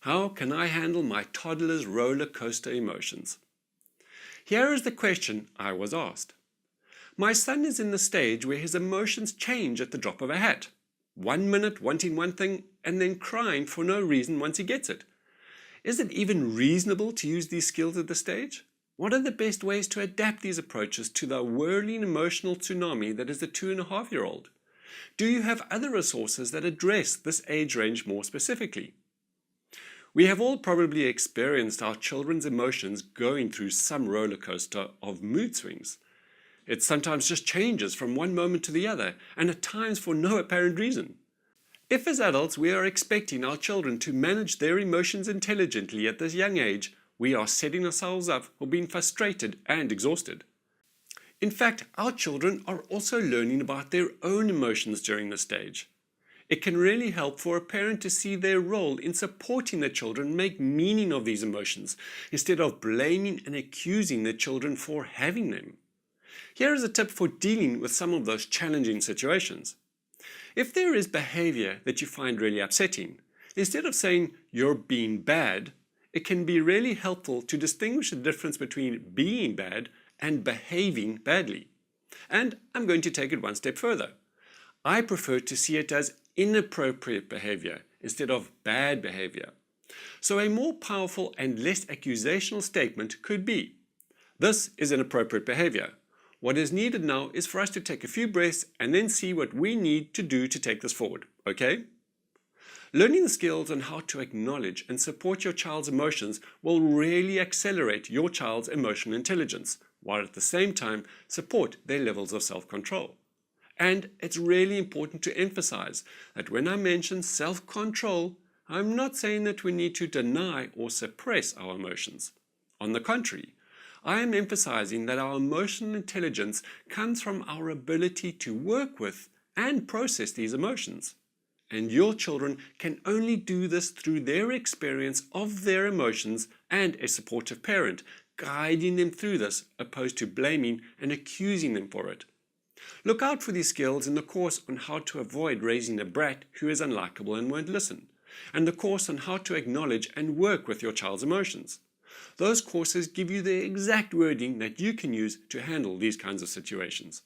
How can I handle my toddler's roller coaster emotions? Here is the question I was asked. My son is in the stage where his emotions change at the drop of a hat. 1 minute wanting one thing and then crying for no reason once he gets it. Is it even reasonable to use these skills at this stage? What are the best ways to adapt these approaches to the whirling emotional tsunami that is the 2.5-year-old? Do you have other resources that address this age range more specifically? We have all probably experienced our children's emotions going through some roller coaster of mood swings. It sometimes just changes from one moment to the other, and at times for no apparent reason. If as adults we are expecting our children to manage their emotions intelligently at this young age, we are setting ourselves up for being frustrated and exhausted. In fact, our children are also learning about their own emotions during this stage. It can really help for a parent to see their role in supporting their children make meaning of these emotions, instead of blaming and accusing their children for having them. Here is a tip for dealing with some of those challenging situations. If there is behavior that you find really upsetting, instead of saying you're being bad, it can be really helpful to distinguish the difference between being bad and behaving badly. And I'm going to take it one step further. I prefer to see it as inappropriate behavior instead of bad behavior. So a more powerful and less accusational statement could be, "This is inappropriate behavior. What is needed now is for us to take a few breaths and then see what we need to do to take this forward, okay?" Learning the skills on how to acknowledge and support your child's emotions will really accelerate your child's emotional intelligence, while at the same time support their levels of self-control. And it's really important to emphasize that when I mention self-control, I'm not saying that we need to deny or suppress our emotions. On the contrary, I am emphasizing that our emotional intelligence comes from our ability to work with and process these emotions. And your children can only do this through their experience of their emotions and a supportive parent, guiding them through this, opposed to blaming and accusing them for it. Look out for these skills in the course on how to avoid raising a brat who is unlikable and won't listen, and the course on how to acknowledge and work with your child's emotions. Those courses give you the exact wording that you can use to handle these kinds of situations.